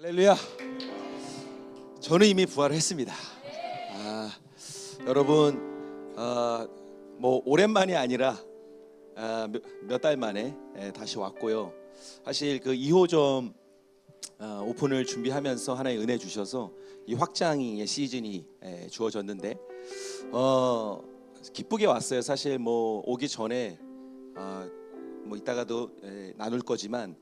할렐루야. 저는 이미 부활을 했습니다. 여러분, 뭐 오랜만이 아니라 몇 달 만에 다시 왔고요. 사실 그 2호점 오픈을 준비하면서 하나의 은혜 주셔서 이 확장의 시즌이 주어졌는데 기쁘게 왔어요. 사실 뭐 오기 전에 뭐 이따가도 나눌 거지만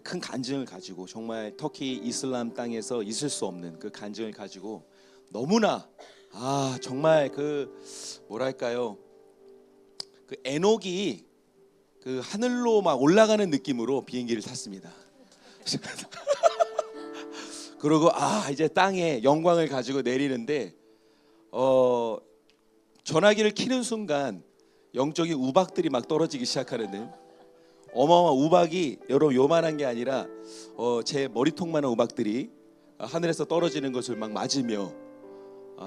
큰 간증을 가지고, 정말 터키 이슬람 땅에서 있을 수 없는 그 간증을 가지고 너무나 정말 그 뭐랄까요, 그 에녹이 그 하늘로 막 올라가는 느낌으로 비행기를 탔습니다. 그리고 이제 땅에 영광을 가지고 내리는데 전화기를 켜는 순간 영적인 우박들이 막 떨어지기 시작하는데, 어마어마한 우박이 여러분 요만한 게 아니라 제 머리통만한 우박들이 하늘에서 떨어지는 것을 막 맞으며,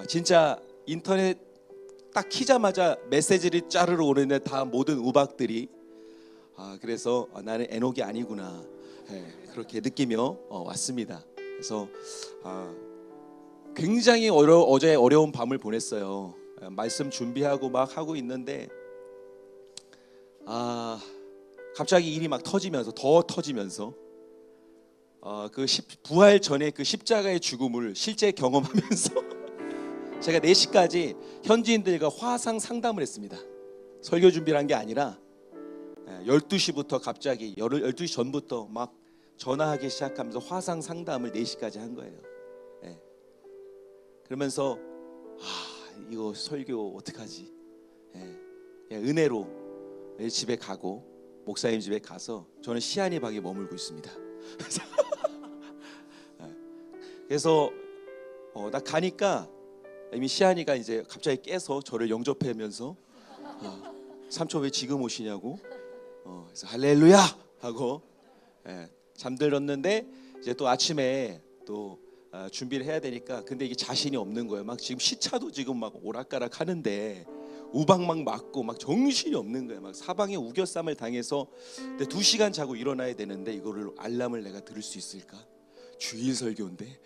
진짜 인터넷 딱 키자마자 메시지를 짜르르 오는데 다 모든 우박들이 그래서 나는 에녹이 아니구나, 그렇게 느끼며 왔습니다. 그래서 굉장히 어제 어려운 밤을 보냈어요. 말씀 준비하고 막 하고 있는데 갑자기 일이 막 터지면서 더 터지면서 부활 전에 그 십자가의 죽음을 실제 경험하면서 제가 4시까지 현지인들과 화상 상담을 했습니다. 설교 준비를 한 게 아니라 12시부터 갑자기 12시 전부터 막 전화하기 시작하면서 화상 상담을 4시까지 한 거예요. 그러면서 이거 설교 어떡하지? 은혜로 집에 가고 목사님 집에 가서 저는 시안이 방에 머물고 있습니다. 그래서 나 가니까 이미 시안이가 이제 갑자기 깨서 저를 영접하면서 삼촌 왜 지금 오시냐고, 그래서 할렐루야 하고 잠들었는데, 이제 또 아침에 또 준비를 해야 되니까, 근데 이게 자신이 없는 거예요. 막 지금 시차도 지금 막 오락가락 하는데 우박 막 맞고 막 정신이 없는 거예요. 막 사방에 우겨쌈을 당해서, 근데 2시간 자고 일어나야 되는데 이거를 알람을 내가 들을 수 있을까? 주일 설교인데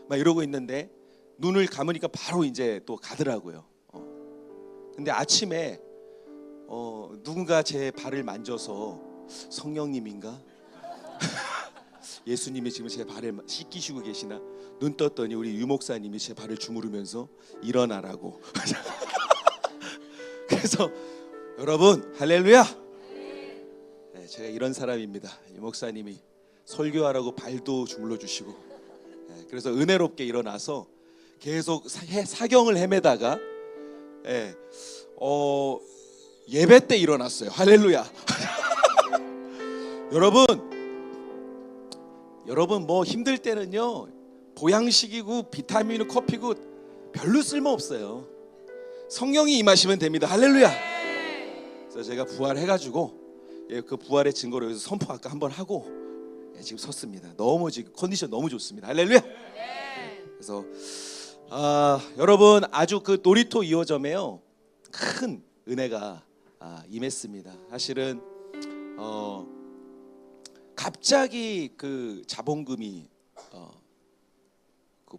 막 이러고 있는데 눈을 감으니까 바로 이제 또 가더라고요. 근데 아침에 누군가 제 발을 만져서, 성령님인가? 예수님이 지금 제 발을 씻기시고 계시나? 눈 떴더니 우리 유목사님이 제 발을 주무르면서 일어나라고. 그래서 여러분 할렐루야. 제가 이런 사람입니다. 유목사님이 설교하라고 발도 주물러 주시고, 그래서 은혜롭게 일어나서 계속 사경을 헤매다가 예배 때 일어났어요. 할렐루야. 여러분 뭐 힘들 때는요, 보양식이고 비타민이고 커피고 별로 쓸모 없어요. 성령이 임하시면 됩니다. 할렐루야. 그래서 제가 부활해가지고 그 부활의 증거로 여기서 선포 아까 한번 하고 지금 섰습니다. 너무 지금 컨디션 너무 좋습니다. 할렐루야. 그래서 여러분, 아주 그 놀이터 2호점에요 큰 은혜가 임했습니다. 사실은 갑자기 그 자본금이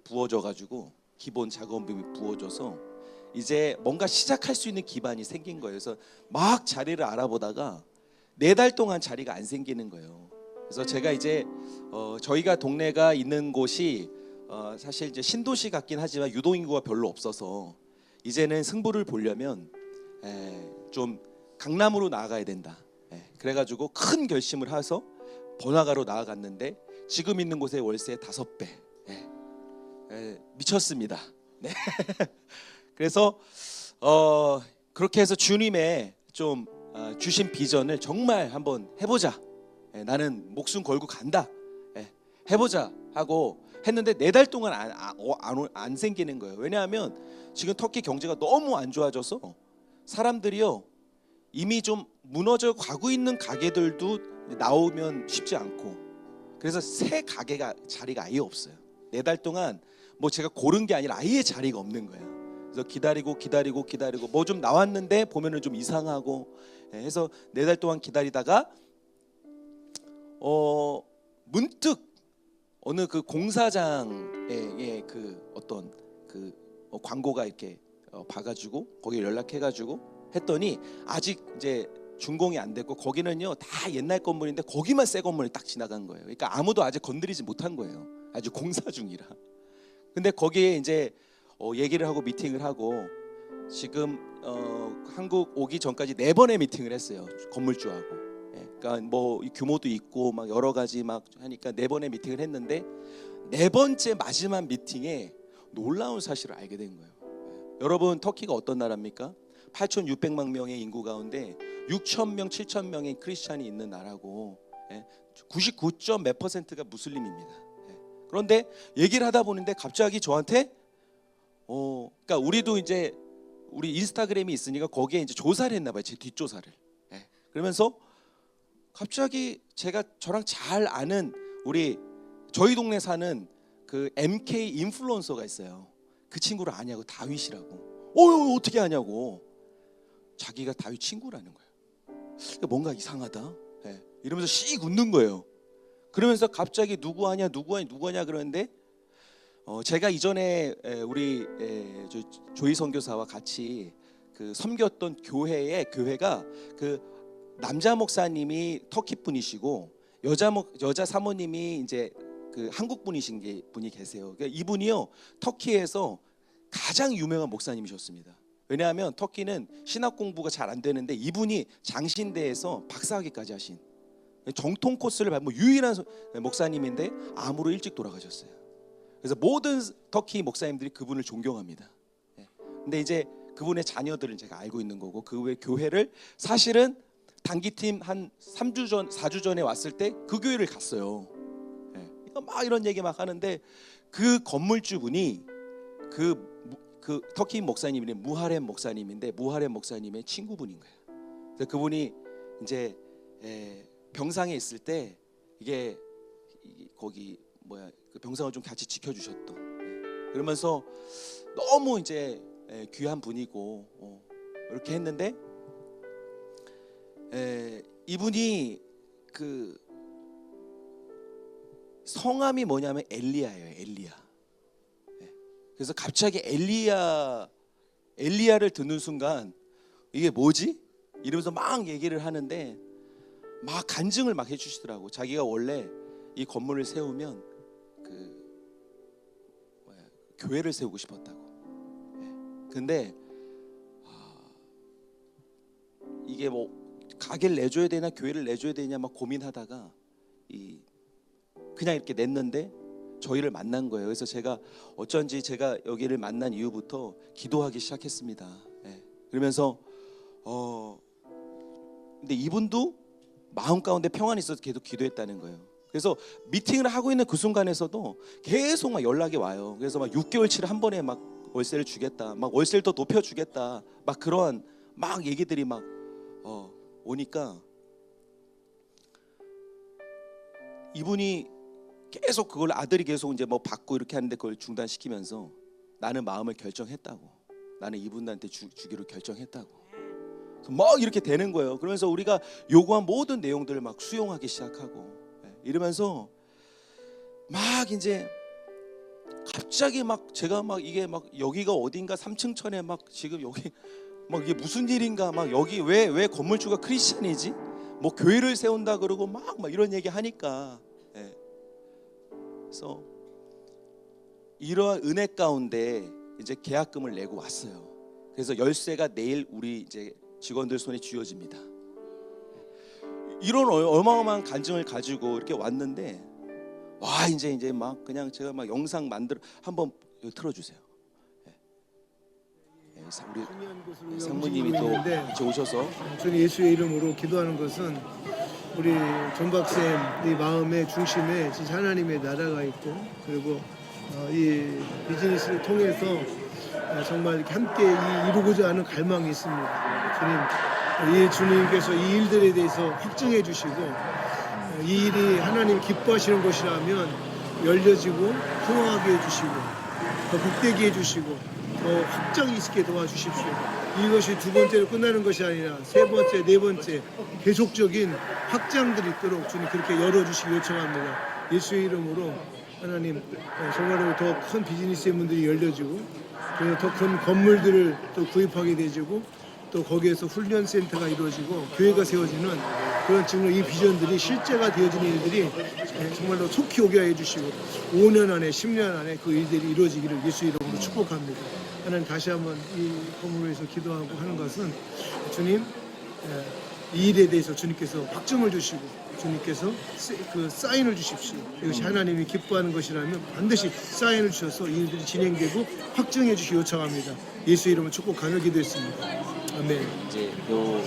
부어져가지고, 기본 자본금이 부어져서 이제 뭔가 시작할 수 있는 기반이 생긴 거예요. 그래서 막 자리를 알아보다가 4달 동안 자리가 안 생기는 거예요. 그래서 제가 이제 저희가 동네가 있는 곳이 사실 이제 신도시 같긴 하지만 유동인구가 별로 없어서 이제는 승부를 보려면 좀 강남으로 나아가야 된다. 그래가지고 큰 결심을 해서 번화가로 나아갔는데, 지금 있는 곳의 월세 5배. 미쳤습니다. 네. 그래서 그렇게 해서 주님의 좀 주신 비전을 정말 한번 해보자. 나는 목숨 걸고 간다. 해보자 하고 했는데 4달 동안 안 생기는 거예요. 왜냐하면 지금 터키 경제가 너무 안 좋아져서 사람들이요 이미 좀 무너져 가고 있는 가게들도 나오면 쉽지 않고, 그래서 새 가게가 자리가 아예 없어요. 4달 동안 뭐 제가 고른 게 아니라 아예 자리가 없는 거예요. 그래서 기다리고 뭐 좀 나왔는데 보면은 좀 이상하고 해서 4달 동안 기다리다가 문득 어느 그 공사장의 그 어떤 그 광고가 이렇게 봐가지고 거기 연락해가지고 했더니 아직 이제 준공이 안 됐고 거기는요 다 옛날 건물인데 거기만 새 건물이 딱 지나간 거예요. 그러니까 아무도 아직 건드리지 못한 거예요. 아직 공사 중이라. 근데 거기에 이제 얘기를 하고 미팅을 하고 지금 한국 오기 전까지 4번의 미팅을 했어요. 건물주하고. 예, 그러니까 뭐 규모도 있고 막 여러 가지 막 하니까 4번의 미팅을 했는데 4번째 마지막 미팅에 놀라운 사실을 알게 된 거예요. 예, 여러분 터키가 어떤 나라입니까? 8,600만 명의 인구 가운데 6,000명, 7,000명의 크리스찬이 있는 나라고 99. 몇 %가 무슬림입니다. 그런데 얘기를 하다 보는데 갑자기 저한테 그러니까 우리도 이제 우리 인스타그램이 있으니까 거기에 이제 조사를 했나 봐요. 제 뒷조사를. 그러면서 갑자기 제가 저랑 잘 아는 저희 동네 사는 그 MK 인플루언서가 있어요. 그 친구를 아냐고, 다윗이라고. 어떻게 아냐고. 자기가 다윗 친구라는 거예요. 뭔가 이상하다. 이러면서 씩 웃는 거예요. 그러면서 갑자기 누구 하냐 그러는데 제가 이전에 우리 조희 선교사와 같이 그 섬겼던 교회가 그 남자 목사님이 터키 분이시고 여자 사모님이 이제 그 한국 분이신 분이 계세요. 그러니까 이분이요 터키에서 가장 유명한 목사님이셨습니다. 왜냐하면 터키는 신학 공부가 잘 안 되는데 이분이 장신대에서 박사학위까지 하신 정통 코스를 밟은 유일한 목사님인데 암으로 일찍 돌아가셨어요. 그래서 모든 터키 목사님들이 그분을 존경합니다. 근데 이제 그분의 자녀들은 제가 알고 있는 거고 그 외 교회를 사실은 단기팀 한 3주 전, 4주 전에 왔을 때 그 교회를 갔어요. 그러니까 막 이런 얘기 막 하는데 그 건물주분이 그 터키 목사님이 무하렘 목사님인데 무하렘 목사님의 친구분인 거예요. 그래서 그분이 이제 병상에 있을 때 이게 거기 그 병상을 좀 같이 지켜주셨던. 그러면서 너무 이제 귀한 분이고 이렇게 했는데 이분이 그 성함이 뭐냐면 엘리야예요. 엘리야. 그래서 갑자기 엘리야를 듣는 순간 이게 뭐지? 이러면서 막 얘기를 하는데 막 간증을 막 해주시더라고. 자기가 원래 이 건물을 세우면 교회를 세우고 싶었다고. 근데 이게 뭐 가게를 내줘야 되나 교회를 내줘야 되냐 막 고민하다가 그냥 이렇게 냈는데 저희를 만난 거예요. 그래서 제가 어쩐지 제가 여기를 만난 이후부터 기도하기 시작했습니다. 그러면서 근데 이분도 마음 가운데 평안이 있어서 계속 기도했다는 거예요. 그래서 미팅을 하고 있는 그 순간에서도 계속 막 연락이 와요. 그래서 막 6개월치를 한 번에 막 월세를 주겠다, 막 월세를 더 높여주겠다, 막 그러한 막 얘기들이 막 오니까 이분이 계속 그걸 아들이 계속 이제 뭐 받고 이렇게 하는데 그걸 중단시키면서 나는 마음을 결정했다고, 나는 이분한테 주기로 결정했다고. 막 이렇게 되는 거예요. 그러면서 우리가 요구한 모든 내용들을 막 수용하기 시작하고 이러면서 막 이제 갑자기 막 제가 막 이게 막 여기가 어딘가 3층천에 막 지금 여기 막 이게 무슨 일인가, 막 여기 왜 건물주가 크리스찬이지? 뭐 교회를 세운다 그러고 막 이런 얘기 하니까 그래서 이러한 은혜 가운데 이제 계약금을 내고 왔어요. 그래서 열쇠가 내일 우리 이제 직원들 손에 쥐어집니다. 이런 어마어마한 간증을 가지고 이렇게 왔는데 와 이제 막 그냥 제가 막 영상 만들어 한번 틀어주세요. 우리 상무님이 또 같이 오셔서 저는 예수의 이름으로 기도하는 것은 우리 전 박사님 이 마음의 중심에 진짜 하나님의 나라가 있고 그리고 이 비즈니스를 통해서 정말 이렇게 함께 이루고자 하는 갈망이 있습니다. 주님, 이 주님께서 이 일들에 대해서 확증해 주시고 이 일이 하나님 기뻐하시는 것이라면 열려지고 풍성하게 해주시고 더 복되게 해주시고 더 확장이 있게 도와주십시오. 이것이 두 번째로 끝나는 것이 아니라 세 번째, 네 번째 계속적인 확장들이 있도록 주님 그렇게 열어주시기 요청합니다. 예수의 이름으로 하나님 정말로 더 큰 비즈니스의 문들이 열려지고 더 큰 건물들을 또 구입하게 되지고 또 거기에서 훈련센터가 이루어지고 교회가 세워지는 그런 지금 이 비전들이 실제가 되어지는 일들이 정말로 속히 오게 해주시고 5년 안에 10년 안에 그 일들이 이루어지기를 예수 이름으로 축복합니다. 하나님 다시 한번 이 건물을 위해서 기도하고 하는 것은 주님 이 일에 대해서 주님께서 확증을 주시고 주님께서 그 사인을 주십시오. 이것이 하나님이 기뻐하는 것이라면 반드시 사인을 주셔서 이 일들이 진행되고 확증해 주시기 요청합니다. 예수 이름으로 축복하며 기도했습니다. 아멘. 이제 요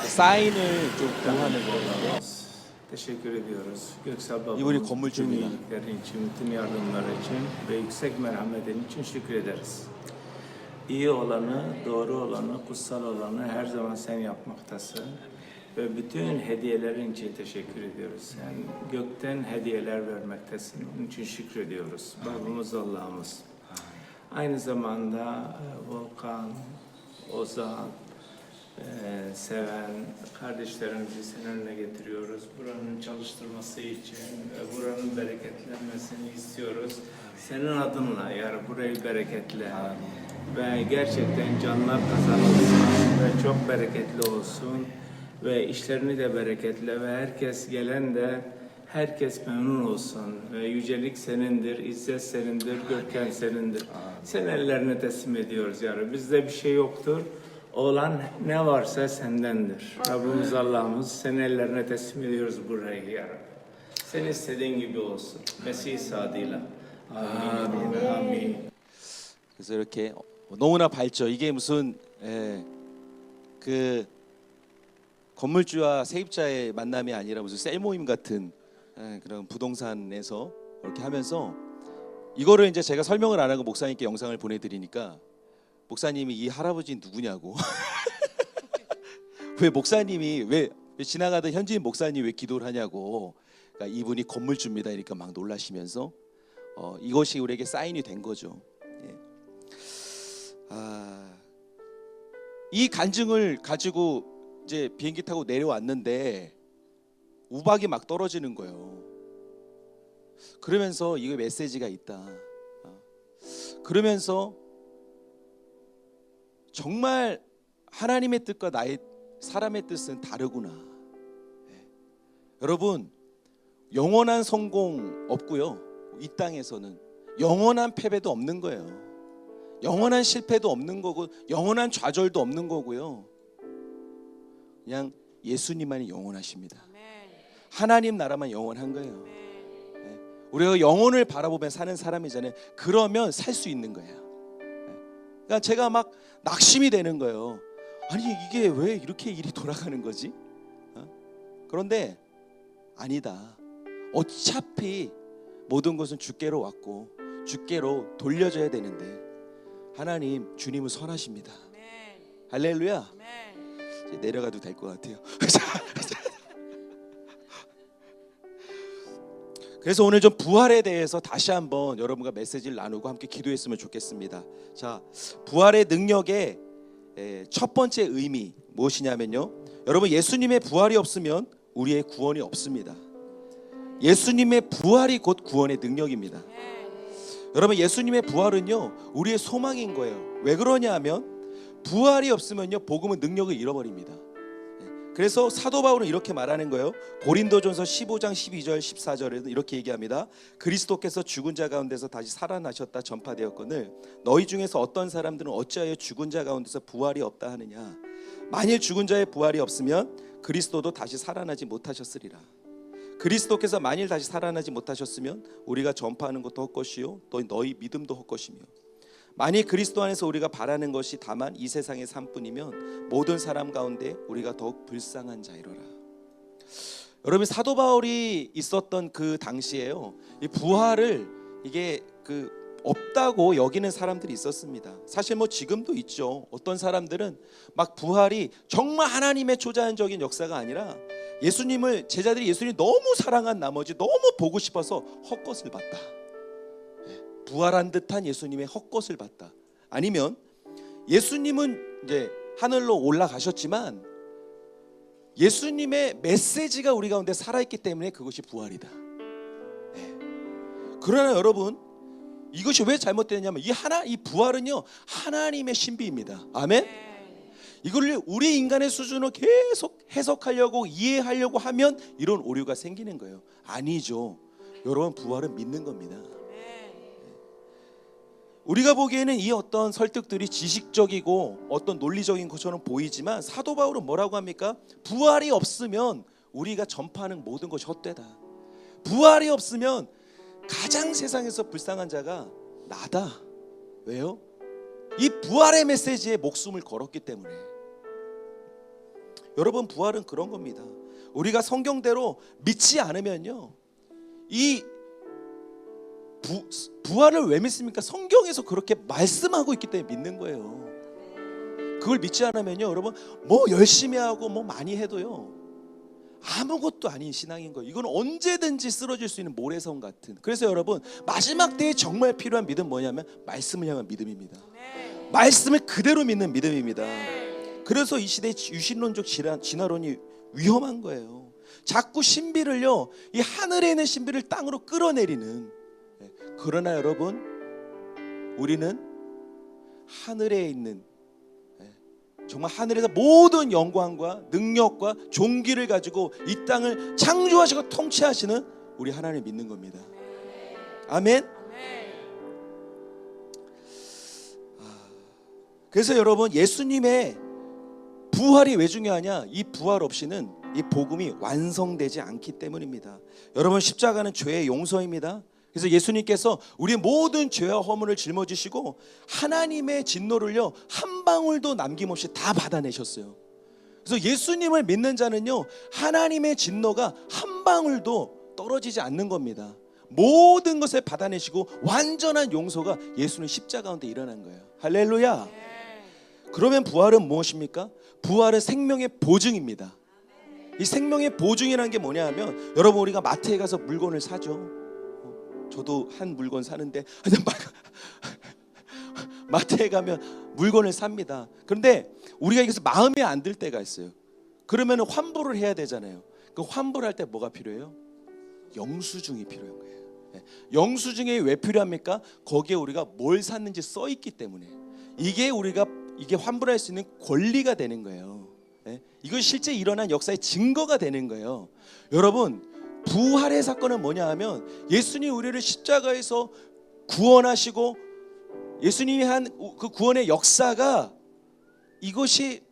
사인을 좀 구하는 거예요. Teşekkür ediyoruz. Göksel babamız 이분이 건물주입니다. iyiliklerin için, tüm yardımları için ve yüksek merhametin için şükrederiz. İyi olanı, doğru olanı, kutsal olanı her zaman sen yapmaktasın. Ve bütün hediyelerin için teşekkür ediyoruz. Sen gökten hediyeler vermektesin. Bunun için şükrediyoruz. Babamız Allah'ımız. Aynı zamanda Volkan, Ozan, seven kardeşlerimizi senin önüne getiriyoruz. Buranın çalıştırması için ve buranın bereketlenmesini istiyoruz. Senin adınla yarı burayı bereketle ve gerçekten canlar kazanılsın ve çok bereketli olsun ve işlerini de bereketle ve herkes gelen de herkes memnun olsun ve yücelik senindir, izzet senindir, gökten senindir. Sen ellerine teslim ediyoruz yarı. Bizde bir şey yoktur. Olan ne varsa sendendir. Rabbimiz Allah'ımız senin ellerine teslim ediyoruz burayı ya Rabbi. Sen istediğin gibi olsun. Mesih İsa adıyla. Amin. Amin. 그래서 이렇게 너무나 밝죠. 이게 무슨 그 건물주와 세입자의 만남이 아니라 무슨 셀 모임 같은 그런 부동산에서 이렇게 하면서 이거를 이제 제가 설명을 안 하고 목사님께 영상을 보내드리니까 목사님이 이 할아버지 누구냐고 왜 목사님이 왜 지나가던 현지인 목사님 왜 기도를 하냐고 그러니까 이분이 건물주입니다. 그러니까 막 놀라시면서 이것이 우리에게 사인이 된 거죠. 예. 이 간증을 가지고 이제 비행기 타고 내려왔는데 우박이 막 떨어지는 거예요. 그러면서 이거 메시지가 있다. 그러면서 정말 하나님의 뜻과 나의 사람의 뜻은 다르구나. 네. 여러분 영원한 성공 없고요. 이 땅에서는 영원한 패배도 없는 거예요. 영원한 실패도 없는 거고 영원한 좌절도 없는 거고요. 그냥 예수님만이 영원하십니다. 하나님 나라만 영원한 거예요. 네. 우리가 영혼을 바라보며 사는 사람이잖아요. 그러면 살 수 있는 거예요. 그러니까 제가 막 낙심이 되는 거예요. 아니 이게 왜 이렇게 일이 돌아가는 거지? 그런데 아니다. 어차피 모든 것은 주께로 왔고 주께로 돌려져야 되는데 하나님 주님은 선하십니다. 할렐루야. 이제 내려가도 될 것 같아요. 그래서 오늘 좀 부활에 대해서 다시 한번 여러분과 메시지를 나누고 함께 기도했으면 좋겠습니다. 자, 부활의 능력의 첫 번째 의미 무엇이냐면요. 여러분 예수님의 부활이 없으면 우리의 구원이 없습니다. 예수님의 부활이 곧 구원의 능력입니다. 여러분 예수님의 부활은요 우리의 소망인 거예요. 왜 그러냐 하면 부활이 없으면요 복음은 능력을 잃어버립니다. 그래서 사도 바울은 이렇게 말하는 거예요. 고린도전서 15장 12절 14절에는 이렇게 얘기합니다. 그리스도께서 죽은 자 가운데서 다시 살아나셨다 전파되었거늘 너희 중에서 어떤 사람들은 어찌하여 죽은 자 가운데서 부활이 없다 하느냐. 만일 죽은 자의 부활이 없으면 그리스도도 다시 살아나지 못하셨으리라. 그리스도께서 만일 다시 살아나지 못하셨으면 우리가 전파하는 것도 헛것이요 또 너희 믿음도 헛것이며 만일 그리스도 안에서 우리가 바라는 것이 다만 이 세상의 삶뿐이면 모든 사람 가운데 우리가 더욱 불쌍한 자이로라. 여러분 사도 바울이 있었던 그 당시에요 이 부활을 이게 없다고 여기는 사람들이 있었습니다. 사실 뭐 지금도 있죠. 어떤 사람들은 막 부활이 정말 하나님의 초자연적인 역사가 아니라 제자들이 예수님 너무 사랑한 나머지 너무 보고 싶어서 헛것을 봤다. 부활한 듯한 예수님의 헛것을 봤다. 아니면 예수님은 이제 하늘로 올라가셨지만 예수님의 메시지가 우리 가운데 살아있기 때문에 그것이 부활이다. 그러나 여러분, 이것이 왜 잘못되냐면 이 부활은요 하나님의 신비입니다. 아멘. 이걸 우리 인간의 수준으로 계속 해석하려고 이해하려고 하면 이런 오류가 생기는 거예요. 아니죠. 여러분, 부활은 믿는 겁니다. 우리가 보기에는 이 어떤 설득들이 지식적이고 어떤 논리적인 것처럼 보이지만 사도 바울은 뭐라고 합니까? 부활이 없으면 우리가 전파하는 모든 것이 헛되다. 부활이 없으면 가장 세상에서 불쌍한 자가 나다. 왜요? 이 부활의 메시지에 목숨을 걸었기 때문에. 여러분, 부활은 그런 겁니다. 우리가 성경대로 믿지 않으면요, 이 부활을 왜 믿습니까? 성경에서 그렇게 말씀하고 있기 때문에 믿는 거예요. 그걸 믿지 않으면요, 여러분, 뭐 열심히 하고 뭐 많이 해도요 아무것도 아닌 신앙인 거예요. 이건 언제든지 쓰러질 수 있는 모래성 같은. 그래서 여러분, 마지막 때에 정말 필요한 믿음 뭐냐면 말씀을 향한 믿음입니다. 말씀을 그대로 믿는 믿음입니다. 그래서 이 시대의 유신론적 진화론이 위험한 거예요. 자꾸 신비를요, 이 하늘에 있는 신비를 땅으로 끌어내리는. 그러나 여러분, 우리는 하늘에 있는, 정말 하늘에서 모든 영광과 능력과 존귀를 가지고 이 땅을 창조하시고 통치하시는 우리 하나님을 믿는 겁니다. 아멘. 그래서 여러분, 예수님의 부활이 왜 중요하냐? 이 부활 없이는 이 복음이 완성되지 않기 때문입니다. 여러분, 십자가는 죄의 용서입니다. 그래서 예수님께서 우리의 모든 죄와 허물을 짊어지시고 하나님의 진노를요 한 방울도 남김없이 다 받아내셨어요. 그래서 예수님을 믿는 자는요 하나님의 진노가 한 방울도 떨어지지 않는 겁니다. 모든 것을 받아내시고 완전한 용서가 예수님 십자가 가운데 일어난 거예요. 할렐루야. 그러면 부활은 무엇입니까? 부활은 생명의 보증입니다. 이 생명의 보증이라는 게 뭐냐 하면, 여러분, 우리가 마트에 가서 물건을 사죠. 저도 한 물건 사는데 마트에 가면 물건을 삽니다. 그런데 우리가 이것을 마음에 안 들 때가 있어요. 그러면 환불을 해야 되잖아요. 그 환불할 때 뭐가 필요해요? 영수증이 필요한 거예요. 영수증이 왜 필요합니까? 거기에 우리가 뭘 샀는지 써 있기 때문에 이게 환불할 수 있는 권리가 되는 거예요. 이건 실제 일어난 역사의 증거가 되는 거예요. 여러분, 부활의 사건은 뭐냐 하면 예수님이 우리를 십자가에서 구원하시고 예수님이 한 그 구원의 역사가 이것이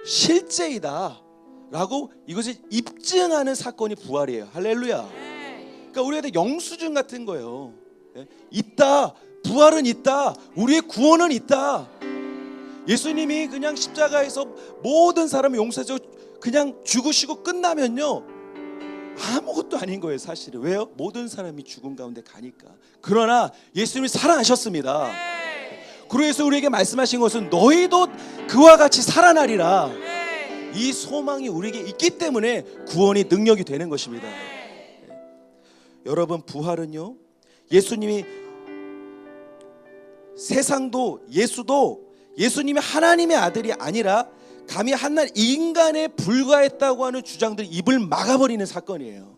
실제이다 라고 이것을 입증하는 사건이 부활이에요. 할렐루야. 그러니까 우리한테 영수증 같은 거예요. 있다. 부활은 있다. 우리의 구원은 있다. 예수님이 그냥 십자가에서 모든 사람을 용서해서 그냥 죽으시고 끝나면요 아무것도 아닌 거예요. 사실은. 왜요? 모든 사람이 죽음 가운데 가니까. 그러나 예수님이 살아나셨습니다. 그래서 우리에게 말씀하신 것은 너희도 그와 같이 살아나리라. 이 소망이 우리에게 있기 때문에 구원이 능력이 되는 것입니다. 여러분, 부활은요 예수님이 세상도 예수도 예수님이 하나님의 아들이 아니라 감히 한낱 인간에 불과했다고 하는 주장들 입을 막아버리는 사건이에요.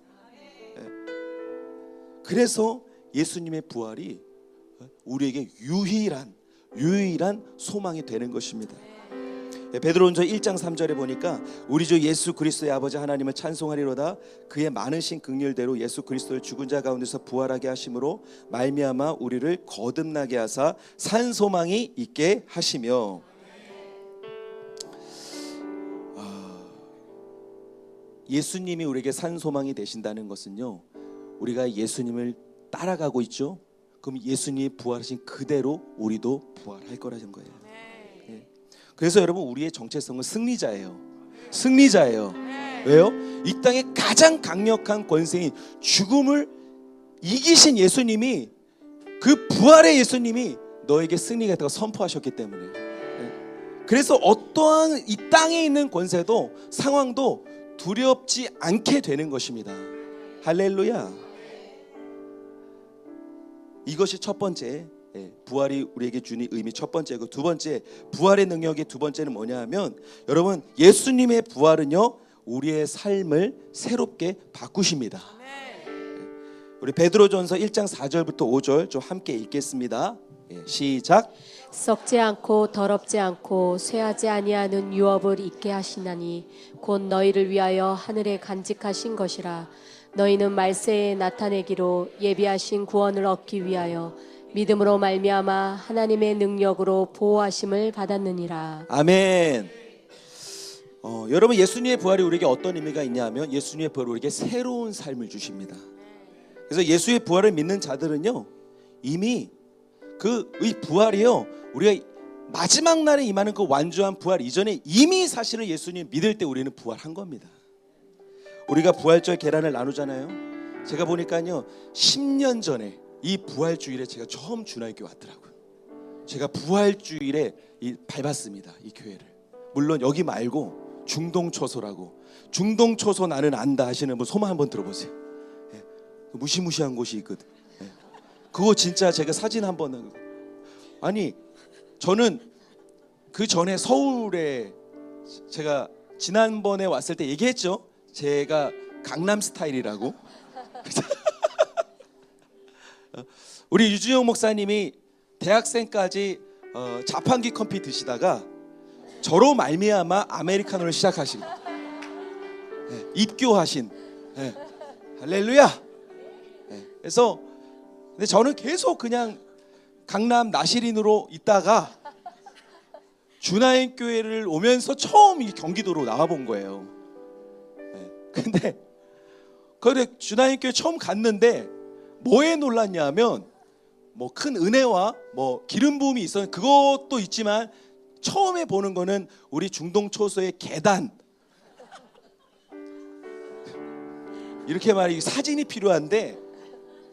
그래서 예수님의 부활이 우리에게 유일한 소망이 되는 것입니다. 베드로전서 1장 3절에 보니까 우리 주 예수 그리스도의 아버지 하나님을 찬송하리로다. 그의 많으신 긍휼대로 예수 그리스도를 죽은 자 가운데서 부활하게 하심으로 말미암아 우리를 거듭나게 하사 산 소망이 있게 하시며. 예수님이 우리에게 산 소망이 되신다는 것은요 우리가 예수님을 따라가고 있죠. 그럼 예수님이 부활하신 그대로 우리도 부활할 거라는 거예요. 그래서 여러분, 우리의 정체성은 승리자예요. 왜요? 이 땅의 가장 강력한 권세인 죽음을 이기신 예수님이, 그 부활의 예수님이 너에게 승리가 있다고 선포하셨기 때문에. 그래서 어떠한 이 땅에 있는 권세도 상황도 두렵지 않게 되는 것입니다. 할렐루야. 이것이 첫 번째, 부활이 우리에게 주는 의미 첫 번째고, 두 번째, 부활의 능력의 두 번째는 뭐냐 하면, 여러분, 예수님의 부활은요 우리의 삶을 새롭게 바꾸십니다. 우리 베드로전서 1장 4절부터 5절 좀 함께 읽겠습니다. 예, 시작. 썩지 않고 더럽지 않고 쇠하지 아니하는 유업을 있게 하시나니 곧 너희를 위하여 하늘에 간직하신 것이라. 너희는 말세에 나타내기로 예비하신 구원을 얻기 위하여 믿음으로 말미암아 하나님의 능력으로 보호하심을 받았느니라. 아멘. 여러분, 예수님의 부활이 우리에게 어떤 의미가 있냐면 예수님의 부활이 우리에게 새로운 삶을 주십니다. 그래서 예수의 부활을 믿는 자들은요, 이미 이 부활이요, 우리가 마지막 날에 임하는 그 완전한 부활 이전에 이미 사실은 예수님 믿을 때 우리는 부활한 겁니다. 우리가 부활절 계란을 나누잖아요. 제가 보니까요, 10년 전에 이 부활주일에 제가 처음 준하교회 왔더라고요. 제가 부활주일에 밟았습니다, 이 교회를. 물론 여기 말고 중동초소라고, 중동초소 나는 안다 하시는 분 소만 한번 들어보세요. 예, 무시무시한 곳이 있거든. 예, 그거 진짜 제가 사진 한번, 아니 저는 그 전에 서울에 제가 지난번에 왔을 때 얘기했죠. 제가 강남 스타일이라고. 우리 유주영 목사님이 대학생까지 자판기 커피 드시다가 저로 말미암아 아메리카노를 시작하신, 입교하신, 할렐루야. 그래서 근데 저는 계속 그냥 강남 나시린으로 있다가 주나인 교회를 오면서 처음 이 경기도로 나와 본 거예요. 근데 그래 주나인 교회 처음 갔는데 뭐에 놀랐냐면, 뭐 큰 은혜와 뭐 기름 부음이 있었는데 그것도 있지만 처음에 보는 거는 우리 중동초소의 계단, 이렇게 말이 사진이 필요한데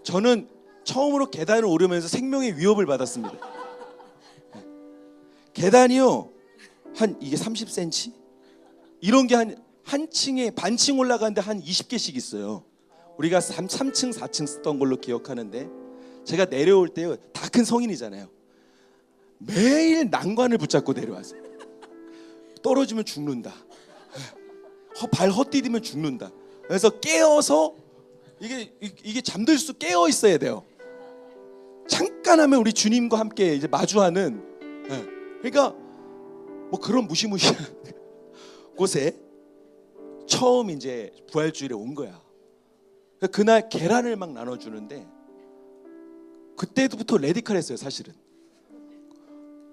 저는 처음으로 계단을 오르면서 생명의 위협을 받았습니다. 계단이요, 한 이게 30cm 이런 게 한 층에 반층 올라가는데 한 20개씩 있어요. 우리가 3층 4층 쓰던 걸로 기억하는데, 제가 내려올 때요, 다 큰 성인이잖아요. 매일 난관을 붙잡고 내려왔어요. 떨어지면 죽는다, 발 헛디디면 죽는다. 그래서 깨어서 이게 잠들 수 깨어 있어야 돼요. 잠깐 하면 우리 주님과 함께 이제 마주하는, 그러니까 뭐 그런 무시무시한 곳에 처음 이제 부활주일에 온 거야. 그날 계란을 막 나눠주는데 그때부터 레디컬했어요. 사실은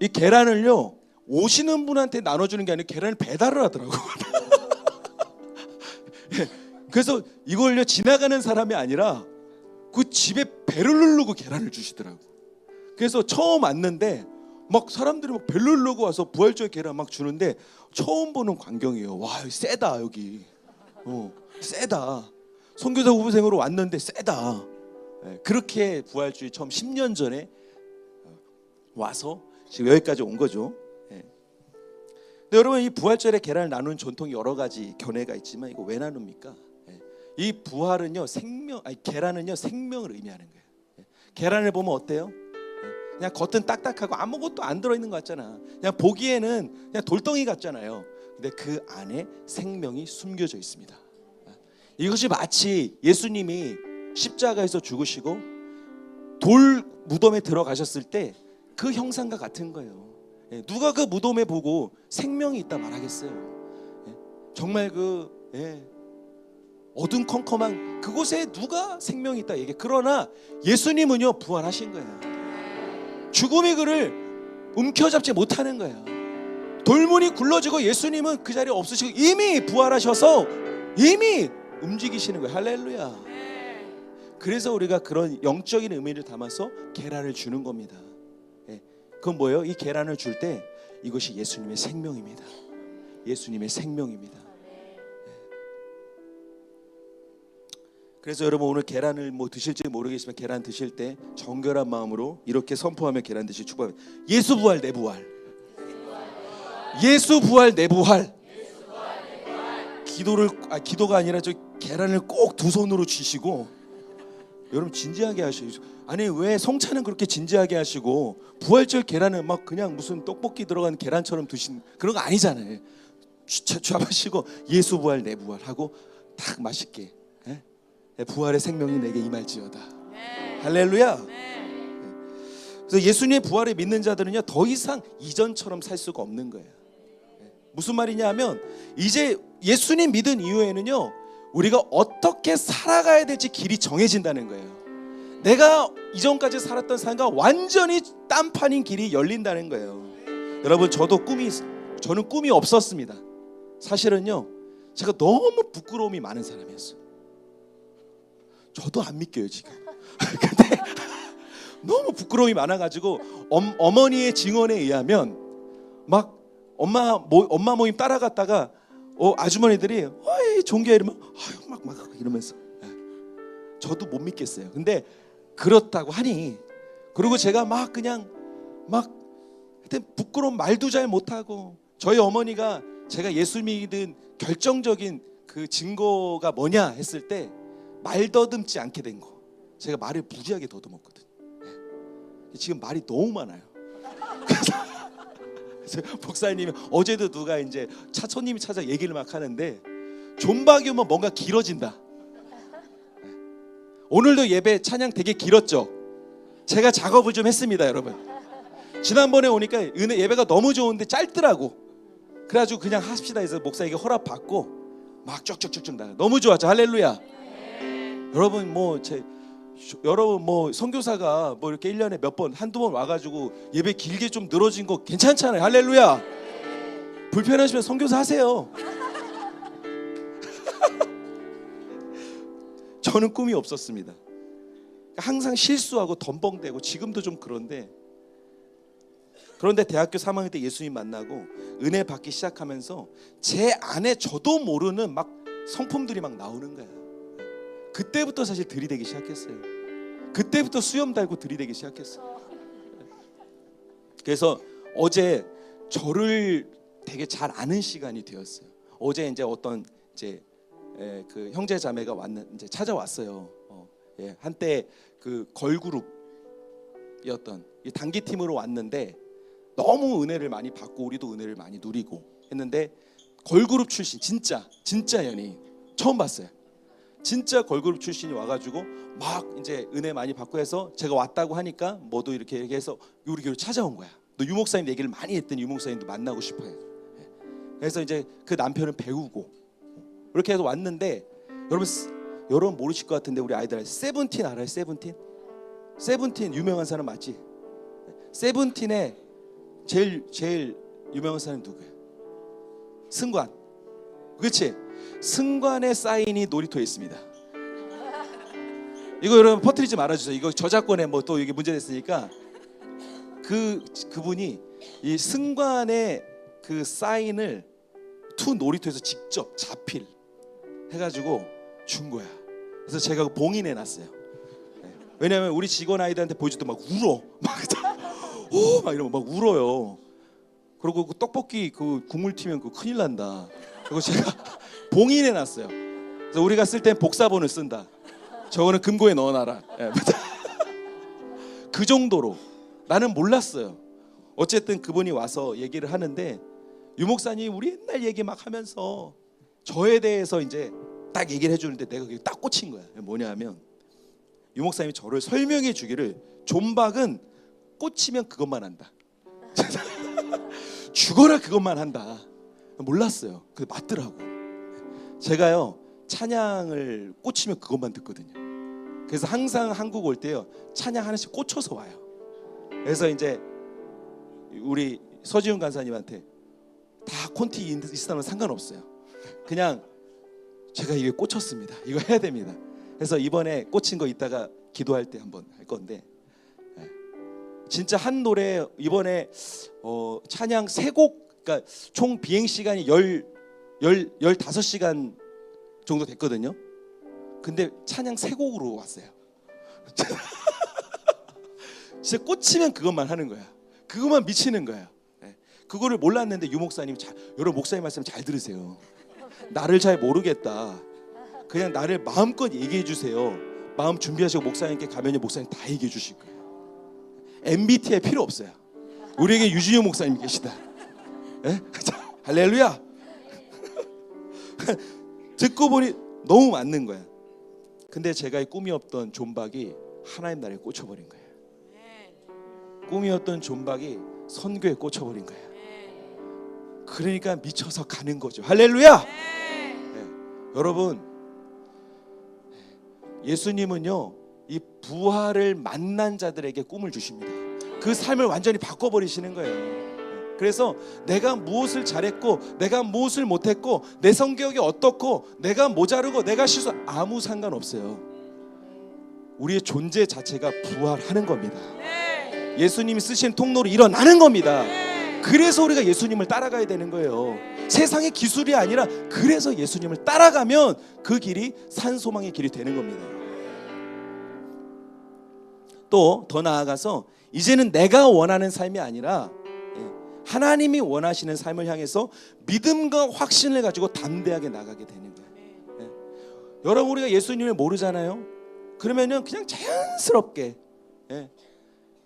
이 계란을요, 오시는 분한테 나눠주는 게 아니라 계란을 배달을 하더라고. 그래서 이걸요, 지나가는 사람이 아니라 그 집에 배를 누르고 계란을 주시더라고. 그래서 처음 왔는데 막 사람들이 막 배를 누르고 와서 부활절 계란 막 주는데 처음 보는 광경이에요. 와, 여기 세다. 여기 세다. 선교사 후보생으로 왔는데 세다. 그렇게 부활주의 처음 10년 전에 와서 지금 여기까지 온 거죠. 근데 여러분, 이 부활절에 계란을 나누는 전통이 여러 가지 견해가 있지만 이거 왜 나눕니까? 이 부활은요, 계란은요, 생명을 의미하는 거예요. 계란을 보면 어때요? 그냥 겉은 딱딱하고 아무것도 안 들어있는 것 같잖아. 그냥 보기에는 그냥 돌덩이 같잖아요. 근데 그 안에 생명이 숨겨져 있습니다. 이것이 마치 예수님이 십자가에서 죽으시고 돌 무덤에 들어가셨을 때 그 형상과 같은 거예요. 누가 그 무덤에 보고 생명이 있다 말하겠어요? 정말 어둠컴컴한 그곳에 누가 생명이 있다 얘기해. 그러나 예수님은요, 부활하신 거예요. 죽음이 그를 움켜잡지 못하는 거예요. 돌문이 굴러지고 예수님은 그 자리에 없으시고 이미 부활하셔서 이미 움직이시는 거예요. 할렐루야. 그래서 우리가 그런 영적인 의미를 담아서 계란을 주는 겁니다. 그건 뭐예요? 이 계란을 줄 때 이것이 예수님의 생명입니다. 예수님의 생명입니다. 그래서 여러분, 오늘 계란을 뭐 드실지 모르겠지만 계란 드실 때 정결한 마음으로 이렇게 선포하며 계란 드시기 축복합니다. 예수 부활 내 부활. 예수 부활 내 부활. 기도가 아니라 저 계란을 꼭 두 손으로 쥐시고, 여러분 진지하게 하셔요. 아니 왜 성찬은 그렇게 진지하게 하시고 부활절 계란은 막 그냥 무슨 떡볶이 들어간 계란처럼 드신 그런 거 아니잖아요. 잡으시고 예수 부활 내 부활 하고 딱 맛있게 부활의 생명이 내게 임할지어다. 할렐루야. 그래서 예수님의 부활을 믿는 자들은요 더 이상 이전처럼 살 수가 없는 거예요. 무슨 말이냐 하면 이제 예수님 믿은 이후에는요 우리가 어떻게 살아가야 될지 길이 정해진다는 거예요. 내가 이전까지 살았던 삶과 완전히 딴판인 길이 열린다는 거예요. 여러분 저는 꿈이 없었습니다. 사실은요 제가 너무 부끄러움이 많은 사람이었어요. 저도 안 믿겨요 지금. 근데 너무 부끄러움이 많아가지고 어머니의 증언에 의하면 막 엄마 모임 따라갔다가 아주머니들이 어이 종교야 이러면 아유 막 이러면서 저도 못 믿겠어요. 근데 그렇다고 하니 그리고 제가 막 그냥 막 하여튼 부끄러운 말도 잘 못하고 저희 어머니가 제가 예수 믿은 결정적인 그 증거가 뭐냐 했을 때 말 더듬지 않게 된 거. 제가 말을 무지하게 더듬었거든요. 지금 말이 너무 많아요. 그래서 목사님이 어제도 누가 이제 손님이 찾아 얘기를 막 하는데 존박이 오면 뭔가 길어진다. 오늘도 예배 찬양 되게 길었죠. 제가 작업을 좀 했습니다, 여러분. 지난번에 오니까 예배가 너무 좋은데 짧더라고. 그래가지고 그냥 합시다 해서 목사에게 허락 받고 막 쭉쭉쭉쭉 나가. 너무 좋았죠. 할렐루야. 여러분 여러분 선교사가 이렇게 1년에 몇 번 한두 번 와가지고 예배 길게 좀 늘어진 거 괜찮잖아요. 할렐루야. 불편하시면 선교사 하세요. 저는 꿈이 없었습니다. 항상 실수하고 덤벙대고 지금도 좀 그런데 대학교 3학년 때 예수님 만나고 은혜 받기 시작하면서 제 안에 저도 모르는 막 성품들이 막 나오는 거예요. 그때부터 사실 들이대기 시작했어요. 그때부터 수염 달고 들이대기 시작했어요. 그래서 어제 저를 되게 잘 아는 시간이 되었어요. 어제 이제 어떤 그 형제 자매가 이제 찾아왔어요. 한때 그 걸그룹이었던 단기팀으로 왔는데 너무 은혜를 많이 받고 우리도 은혜를 많이 누리고 했는데 걸그룹 출신 진짜 연예인 처음 봤어요. 진짜 걸그룹 출신이 와가지고 막 이제 은혜 많이 받고 해서 제가 왔다고 하니까 뭐도 이렇게 해서 우리 교회 찾아온 거야. 너 유 목사님 얘기를 많이 했더니 유 목사님도 만나고 싶어요. 그래서 이제 그 남편은 배우고 이렇게 해서 왔는데 여러분 모르실 것 같은데 우리 아이들 세븐틴 알아요? 세븐틴 유명한 사람 맞지? 세븐틴의 제일 유명한 사람이 누구예요? 승관. 그렇지? 승관의 사인이 놀이터에 있습니다. 이거 여러분 퍼뜨리지 말아주세요. 이거 저작권에 또 이게 문제됐으니까 그분이 이 승관의 그 사인을 투 놀이터에서 직접 자필 해가지고 준 거야. 그래서 제가 봉인해 놨어요. 왜냐하면 우리 직원 아이들한테 보여줄 때 막 울어, 막 이러면 막 울어요. 그리고 그 떡볶이 그 국물 튀면 그 큰일 난다. 그리고 제가 봉인해 놨어요. 그래서 우리가 쓸 땐 복사본을 쓴다. 저거는 금고에 넣어놔라. 그 정도로 나는 몰랐어요. 어쨌든 그분이 와서 얘기를 하는데 유 목사님 우리 옛날 얘기 막 하면서 저에 대해서 이제 딱 얘기를 해주는데 내가 그게 딱 꽂힌 거야. 뭐냐면 유 목사님이 저를 설명해 주기를 존박은 꽂히면 그것만 한다. 죽어라 그것만 한다. 몰랐어요. 근데 맞더라고. 제가요 찬양을 꽂히면 그것만 듣거든요. 그래서 항상 한국 올 때요 찬양 하나씩 꽂혀서 와요. 그래서 이제 우리 서지훈 간사님한테 다 콘티 있으면 상관없어요. 그냥 제가 이게 꽂혔습니다. 이거 해야 됩니다. 그래서 이번에 꽂힌 거 이따가 기도할 때 한번 할 건데 진짜 한 노래 이번에 찬양 3곡 그러니까 총 비행 시간이 15시간 정도 됐거든요. 근데 찬양 3곡으로 왔어요. 진짜 꽂히면 그것만 하는 거야. 그것만 미치는 거야. 그거를 몰랐는데 유 목사님 여러분 목사님 말씀 잘 들으세요. 나를 잘 모르겠다. 그냥 나를 마음껏 얘기해 주세요. 마음 준비하시고 목사님께 가면요 목사님 다 얘기해 주실 거예요. MBTI 필요 없어요. 우리에게 유진용 목사님 계시다. 할렐루야. 듣고 보니 너무 맞는 거야. 근데 제가 이 꿈이 없던 존박이 하나님 나라에 꽂혀버린 거예요. 꿈이었던 존박이 선교에 꽂혀버린 거예요. 그러니까 미쳐서 가는 거죠. 할렐루야. 네. 여러분, 예수님은요 이 부활을 만난 자들에게 꿈을 주십니다. 그 삶을 완전히 바꿔버리시는 거예요. 그래서 내가 무엇을 잘했고 내가 무엇을 못했고 내 성격이 어떻고 내가 모자르고 내가 실수 아무 상관없어요. 우리의 존재 자체가 부활하는 겁니다. 예수님이 쓰신 통로로 일어나는 겁니다. 그래서 우리가 예수님을 따라가야 되는 거예요. 세상의 기술이 아니라 그래서 예수님을 따라가면 그 길이 산소망의 길이 되는 겁니다. 또 더 나아가서 이제는 내가 원하는 삶이 아니라 하나님이 원하시는 삶을 향해서 믿음과 확신을 가지고 담대하게 나가게 되는 거예요. 여러분, 우리가 예수님을 모르잖아요. 그러면은 그냥 자연스럽게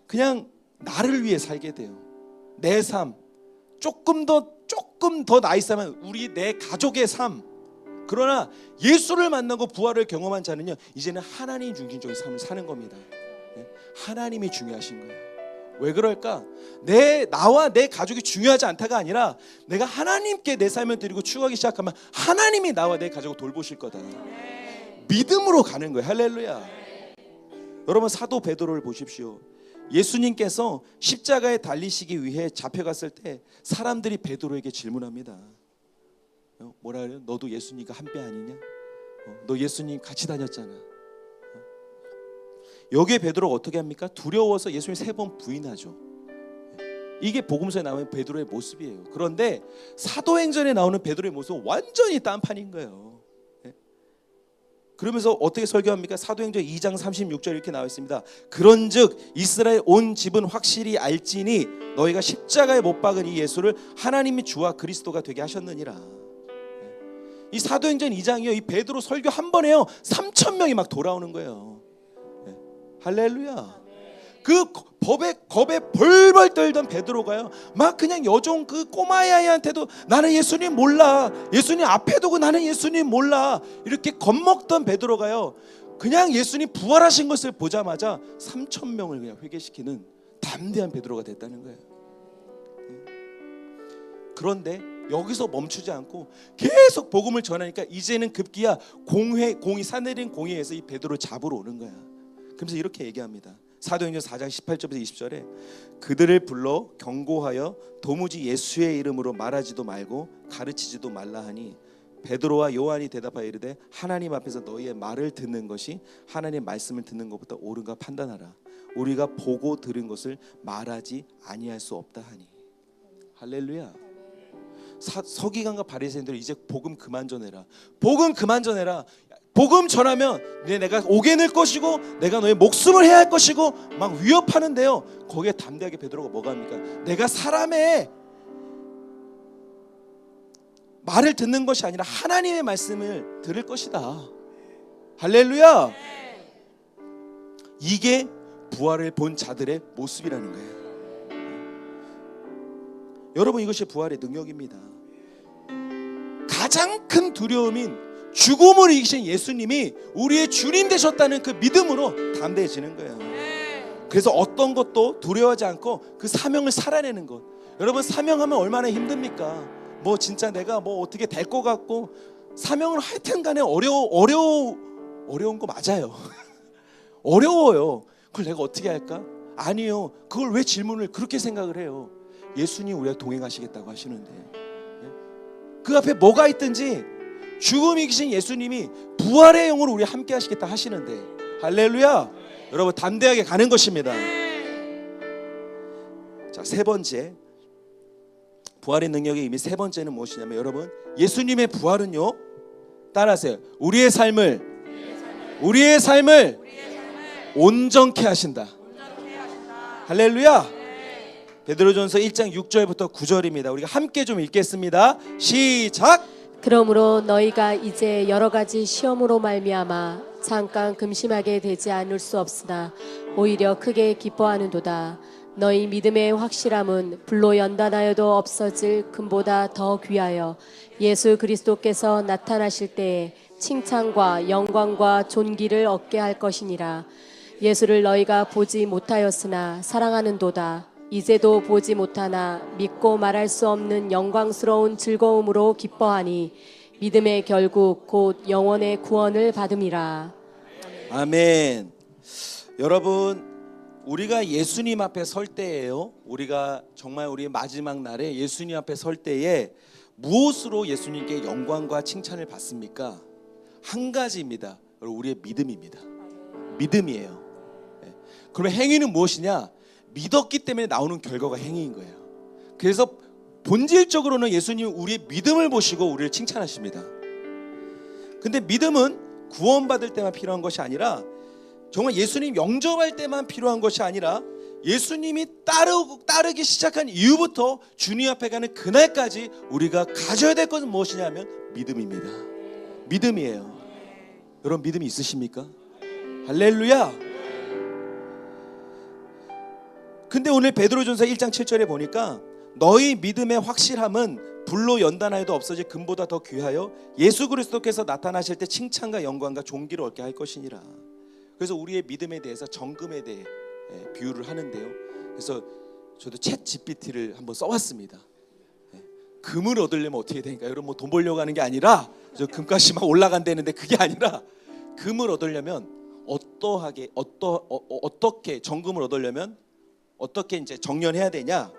그냥 나를 위해 살게 돼요. 내 삶, 조금 더 나이스하면 우리 내 가족의 삶. 그러나 예수를 만나고 부활을 경험한 자는요 이제는 하나님 중심적인 삶을 사는 겁니다. 하나님이 중요하신 거예요. 왜 그럴까? 나와 내 가족이 중요하지 않다가 아니라 내가 하나님께 내 삶을 드리고 추구하기 시작하면 하나님이 나와 내 가족을 돌보실 거다. 믿음으로 가는 거예요. 할렐루야. 여러분, 사도 베드로를 보십시오. 예수님께서 십자가에 달리시기 위해 잡혀갔을 때 사람들이 베드로에게 질문합니다. 뭐라 그래요? 너도 예수님과 한 배 아니냐? 너 예수님 같이 다녔잖아. 여기에 베드로가 어떻게 합니까? 두려워서 예수님 3번 부인하죠. 이게 복음서에 나오는 베드로의 모습이에요. 그런데 사도행전에 나오는 베드로의 모습은 완전히 딴판인 거예요. 그러면서 어떻게 설교합니까? 사도행전 2장 36절 이렇게 나와 있습니다. 그런즉 이스라엘 온 집은 확실히 알지니 너희가 십자가에 못 박은 이 예수를 하나님이 주와 그리스도가 되게 하셨느니라. 이 사도행전 2장이요, 이 베드로 설교 한 번에요 3,000명이 막 돌아오는 거예요. 할렐루야. 그 겁에 벌벌 떨던 베드로가요 막 그냥 여종 그 꼬마야이한테도 나는 예수님 몰라, 예수님 앞에 두고 나는 예수님 몰라 이렇게 겁먹던 베드로가요 그냥 예수님 부활하신 것을 보자마자 3,000명을 그냥 회개시키는 담대한 베드로가 됐다는 거예요. 그런데 여기서 멈추지 않고 계속 복음을 전하니까 이제는 급기야 사내린 공회에서 이 베드로를 잡으러 오는 거야. 그러면서 이렇게 얘기합니다. 사도행전 4장 18절에서 20절에 그들을 불러 경고하여 도무지 예수의 이름으로 말하지도 말고 가르치지도 말라 하니 베드로와 요한이 대답하여 이르되 하나님 앞에서 너희의 말을 듣는 것이 하나님의 말씀을 듣는 것보다 옳은가 판단하라. 우리가 보고 들은 것을 말하지 아니할 수 없다 하니. 할렐루야. 서기관과 바리새인들 이제 복음 그만 전해라. 복음 그만 전해라. 복음 전하면 내가 옥에 넣을 것이고 내가 너의 목숨을 해야 할 것이고 막 위협하는데요. 거기에 담대하게 베드로가 뭐가 합니까? 내가 사람의 말을 듣는 것이 아니라 하나님의 말씀을 들을 것이다. 할렐루야. 이게 부활을 본 자들의 모습이라는 거예요. 여러분, 이것이 부활의 능력입니다. 가장 큰 두려움인 죽음을 이기신 예수님이 우리의 주님 되셨다는 그 믿음으로 담대해지는 거예요. 그래서 어떤 것도 두려워하지 않고 그 사명을 살아내는 것. 여러분, 사명하면 얼마나 힘듭니까? 뭐 진짜 내가 뭐 어떻게 될 것 같고 사명을 하여튼 간에 어려운 거 맞아요. 어려워요. 그걸 내가 어떻게 할까? 아니요. 그걸 왜 질문을 그렇게 생각을 해요? 예수님 우리가 동행하시겠다고 하시는데 그 앞에 뭐가 있든지 죽음이 이기신 예수님이 부활의 영으로 우리 함께 하시겠다 하시는데 할렐루야. 여러분, 담대하게 가는 것입니다. 자, 3번째 부활의 능력의 의미 3번째는 무엇이냐면 여러분, 예수님의 부활은요, 따라하세요. 우리의 삶을 온전케 하신다. 할렐루야. 베드로전서 1장 6절부터 9절입니다. 우리가 함께 좀 읽겠습니다. 시작. 그러므로 너희가 이제 여러 가지 시험으로 말미암아 잠깐 금심하게 되지 않을 수 없으나 오히려 크게 기뻐하는도다. 너희 믿음의 확실함은 불로 연단하여도 없어질 금보다 더 귀하여 예수 그리스도께서 나타나실 때에 칭찬과 영광과 존귀를 얻게 할 것이니라. 예수를 너희가 보지 못하였으나 사랑하는도다. 이제도 보지 못하나 믿고 말할 수 없는 영광스러운 즐거움으로 기뻐하니 믿음의 결국 곧 영원의 구원을 받음이라. 아멘. 여러분, 우리가 예수님 앞에 설 때예요. 우리가 정말 우리의 마지막 날에 예수님 앞에 설 때에 무엇으로 예수님께 영광과 칭찬을 받습니까? 한 가지입니다. 우리의 믿음입니다. 믿음이에요. 그러면 행위는 무엇이냐? 믿었기 때문에 나오는 결과가 행위인 거예요. 그래서 본질적으로는 예수님은 우리의 믿음을 보시고 우리를 칭찬하십니다. 근데 믿음은 구원받을 때만 필요한 것이 아니라 정말 예수님 영접할 때만 필요한 것이 아니라 예수님이 따르기 시작한 이후부터 주님 앞에 가는 그날까지 우리가 가져야 될 것은 무엇이냐 하면 믿음입니다. 믿음이에요. 여러분 믿음이 있으십니까? 할렐루야. 근데 오늘 베드로전서 1장 7절에 보니까 너희 믿음의 확실함은 불로 연단하여도 없어질 금보다 더 귀하여 예수 그리스도께서 나타나실 때 칭찬과 영광과 존귀를 얻게 할 것이니라. 그래서 우리의 믿음에 대해서 정금에 대해 비유를 하는데요. 그래서 저도 챗 GPT를 한번 써봤습니다. 금을 얻으려면 어떻게 되니까 여러분 뭐 돈 벌려고 하는 게 아니라 저 금값이 막 올라간다는데 그게 아니라 금을 얻으려면 어떻게 정금을 얻으려면 어떻게 이제 정련해야 되냐?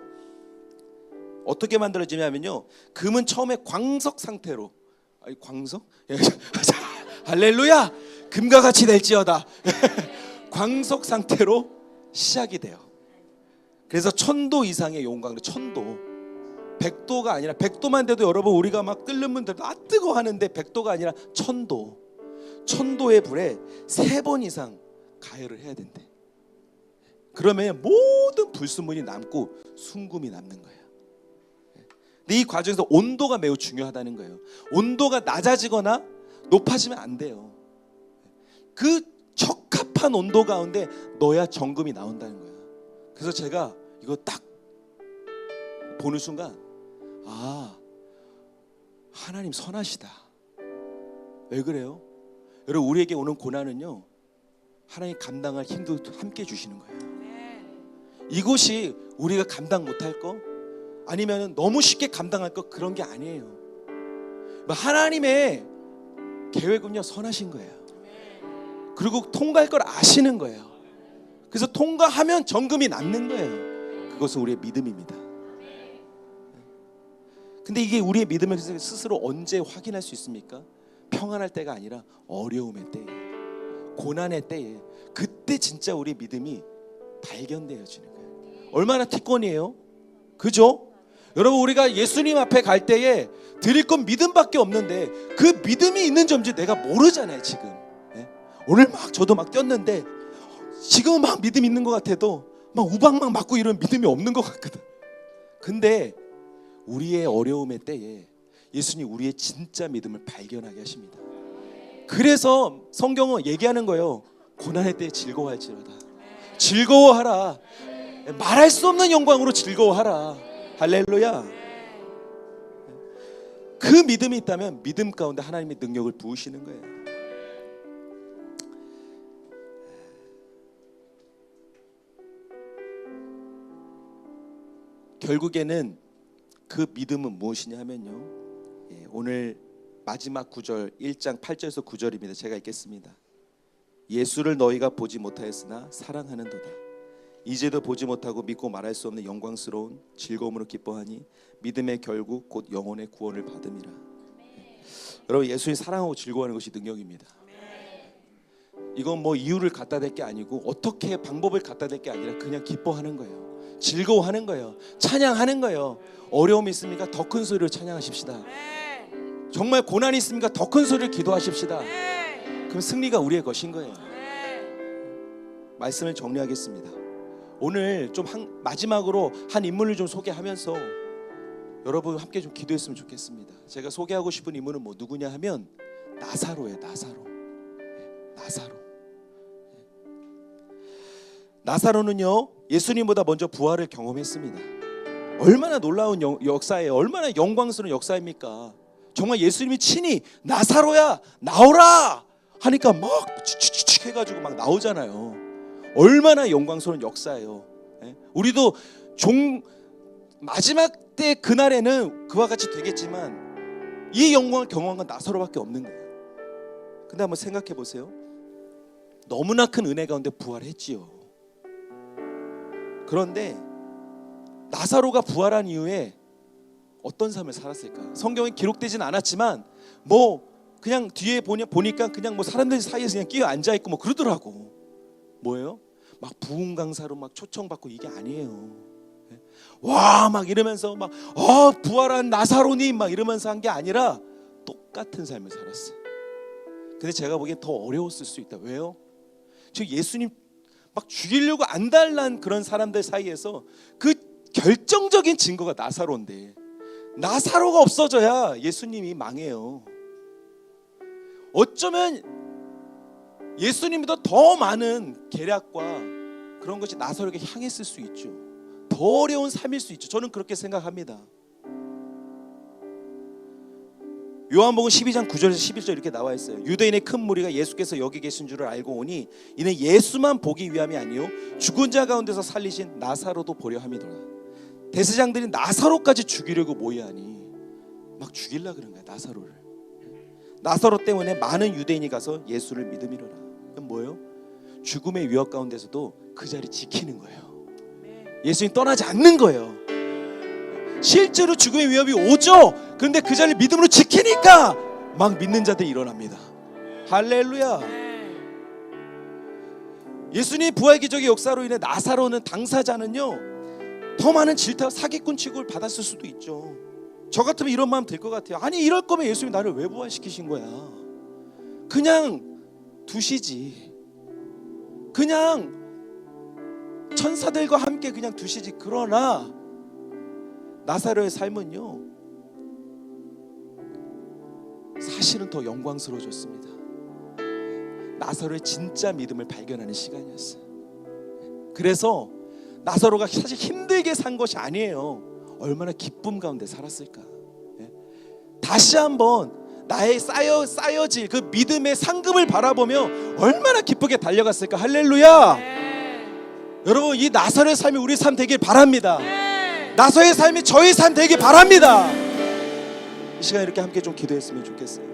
어떻게 만들어지냐면요. 금은 처음에 광석 상태로 광석? 할렐루야! 금과 같이 될지어다. 광석 상태로 시작이 돼요. 그래서 1000도 이상의 용광로 1000도 100도가 아니라 100도만 돼도 여러분 우리가 막 끓는 분들도 뜨거 하는데 100도가 아니라 1000도의 불에 3번 이상 가열을 해야 된대. 그러면 모든 불순물이 남고 순금이 남는 거예요. 근데 이 과정에서 온도가 매우 중요하다는 거예요. 온도가 낮아지거나 높아지면 안 돼요. 그 적합한 온도 가운데 넣어야 정금이 나온다는 거예요. 그래서 제가 이거 딱 보는 순간 하나님 선하시다. 왜 그래요? 여러분 우리에게 오는 고난은요 하나님 감당할 힘도 함께 주시는 거예요. 이것이 우리가 감당 못할 거 아니면 너무 쉽게 감당할 거 그런 게 아니에요. 하나님의 계획은요 선하신 거예요. 그리고 통과할 걸 아시는 거예요. 그래서 통과하면 정금이 남는 거예요. 그것은 우리의 믿음입니다. 근데 이게 우리의 믿음을 스스로 언제 확인할 수 있습니까? 평안할 때가 아니라 어려움의 때에, 고난의 때에, 그때 진짜 우리의 믿음이 발견되어지는 거예요. 얼마나 특권이에요? 그죠? 여러분 우리가 예수님 앞에 갈 때에 드릴 건 믿음밖에 없는데 그 믿음이 있는 점인지 내가 모르잖아요 지금. 오늘 막 저도 막 뛰었는데 지금은 막 믿음 있는 것 같아도 막 우박막 맞고 이런 믿음이 없는 것 같거든. 근데 우리의 어려움의 때에 예수님 우리의 진짜 믿음을 발견하게 하십니다. 그래서 성경은 얘기하는 거예요. 고난의 때에 즐거워할지로다. 즐거워하라. 말할 수 없는 영광으로 즐거워하라. 할렐루야. 그 믿음이 있다면 믿음 가운데 하나님의 능력을 부으시는 거예요. 결국에는 그 믿음은 무엇이냐 하면요, 오늘 마지막 구절 1장 8절에서 9절입니다. 제가 읽겠습니다. 예수를 너희가 보지 못하였으나 사랑하는도다. 이제도 보지 못하고 믿고 말할 수 없는 영광스러운 즐거움으로 기뻐하니 믿음의 결국 곧 영혼의 구원을 받음이라. 여러분 예수님 사랑하고 즐거워하는 것이 능력입니다. 이건 뭐 이유를 갖다 댈 게 아니고 어떻게 방법을 갖다 댈 게 아니라 그냥 기뻐하는 거예요. 즐거워하는 거예요. 찬양하는 거예요. 어려움이 있습니까? 더 큰 소리로 찬양하십시다. 정말 고난이 있습니까? 더 큰 소리를 기도하십시다. 그럼 승리가 우리의 것인 거예요. 말씀을 정리하겠습니다. 오늘 좀 마지막으로 한 인물을 좀 소개하면서 여러분 함께 좀 기도했으면 좋겠습니다. 제가 소개하고 싶은 인물은 뭐 누구냐 하면 나사로예요. 나사로는요 예수님보다 먼저 부활을 경험했습니다. 얼마나 놀라운 역사예요. 얼마나 영광스러운 역사입니까? 정말 예수님이 친히 나사로야 나오라 하니까 막 치치치치 해가지고 막 나오잖아요. 얼마나 영광스러운 역사예요. 우리도 마지막 때 그날에는 그와 같이 되겠지만 이 영광을 경험한 건 나사로밖에 없는 거예요. 근데 한번 생각해 보세요. 너무나 큰 은혜 가운데 부활했지요. 그런데 나사로가 부활한 이후에 어떤 삶을 살았을까? 성경에 기록되진 않았지만 뭐 그냥 뒤에 보니까 그냥 뭐 사람들 사이에서 그냥 끼어 앉아 있고 뭐 그러더라고. 뭐예요? 막 부흥 강사로 막 초청받고 이게 아니에요. 와 막 이러면서 막 부활한 나사로님 막 이러면서 한 게 아니라 똑같은 삶을 살았어요. 근데 제가 보기엔 더 어려웠을 수 있다. 왜요? 즉 예수님 막 죽이려고 안달난 그런 사람들 사이에서 그 결정적인 증거가 나사로인데 나사로가 없어져야 예수님이 망해요. 어쩌면 예수님보다 더 많은 계략과 그런 것이 나사로에게 향했을 수 있죠. 더 어려운 삶일 수 있죠. 저는 그렇게 생각합니다. 요한복음 12장 9절에서 11절 이렇게 나와 있어요. 유대인의 큰 무리가 예수께서 여기 계신 줄을 알고 오니 이는 예수만 보기 위함이 아니요 죽은 자 가운데서 살리신 나사로도 보려 함이더라. 대제사장들이 나사로까지 죽이려고 모여하니 막 죽일라 그런 거야. 나사로를. 나사로 때문에 많은 유대인이 가서 예수를 믿음이로라. 그건 뭐예요? 죽음의 위협 가운데서도 그 자리 지키는 거예요. 예수님 떠나지 않는 거예요. 실제로 죽음의 위협이 오죠. 그런데 그 자리를 믿음으로 지키니까 막 믿는 자들이 일어납니다. 할렐루야. 예수님 부활 기적의 역사로 인해 나사로는 당사자는요 더 많은 질타 사기꾼 취급을 받았을 수도 있죠. 저 같으면 이런 마음 들 것 같아요. 아니 이럴 거면 예수님 나를 왜 부활시키신 거야? 그냥 두시지. 그냥 천사들과 함께 그냥 두시지. 그러나 나사로의 삶은요 사실은 더 영광스러워졌습니다. 나사로의 진짜 믿음을 발견하는 시간이었어요. 그래서 나사로가 사실 힘들게 산 것이 아니에요. 얼마나 기쁨 가운데 살았을까. 다시 한번 나의 쌓여질 그 믿음의 상급을 바라보며 얼마나 기쁘게 달려갔을까. 할렐루야. 여러분 이 나사로의 삶이 우리 삶 되길 바랍니다. 나사로의 삶이 저의 삶 되길 바랍니다. 이 시간 이렇게 함께 좀 기도했으면 좋겠어요.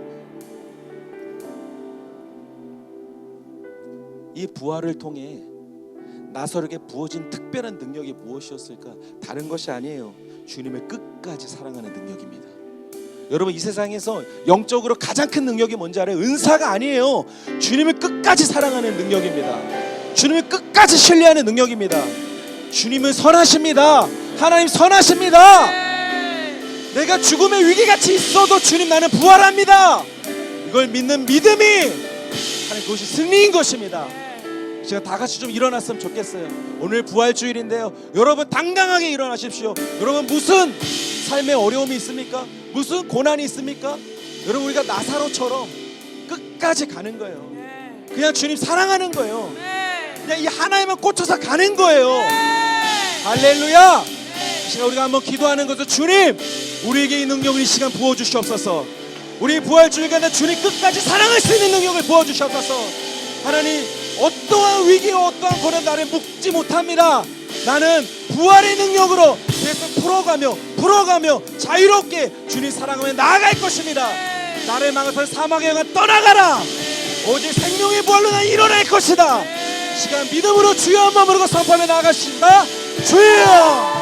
이 부활을 통해 나사로에게 부어진 특별한 능력이 무엇이었을까? 다른 것이 아니에요. 주님을 끝까지 사랑하는 능력입니다. 여러분 이 세상에서 영적으로 가장 큰 능력이 뭔지 알아요? 은사가 아니에요. 주님을 끝까지 사랑하는 능력입니다. 주님을 끝까지 신뢰하는 능력입니다. 주님은 선하십니다. 하나님 선하십니다. 내가 죽음의 위기같이 있어도 주님 나는 부활합니다. 이걸 믿는 믿음이 하나님 그것이 승리인 것입니다. 제가 다 같이 좀 일어났으면 좋겠어요. 오늘 부활주일인데요. 여러분 당당하게 일어나십시오. 여러분 무슨 삶에 어려움이 있습니까? 무슨 고난이 있습니까? 여러분 우리가 나사로처럼 끝까지 가는 거예요. 그냥 주님 사랑하는 거예요. 그냥 이 하나에만 꽂혀서 가는 거예요. 할렐루야. 이 시간 우리가 한번 기도하는 것은 주님 우리에게 이 능력을 이 시간 부어주시옵소서. 우리 부활주일간에 주님 끝까지 사랑할 수 있는 능력을 부어주시옵소서. 하나님 어떠한 위기와 어떠한 고난 나를 묶지 못합니다. 나는 부활의 능력으로 계속 풀어가며 자유롭게 주님 사랑하며 나아갈 것입니다. 나를 망하선 사망의 영혼 떠나가라. 오직 생명의 부활로 난 일어날 것이다. 시간 믿음으로 주여 한번 부르고 선포하며 나아가십니다. 주여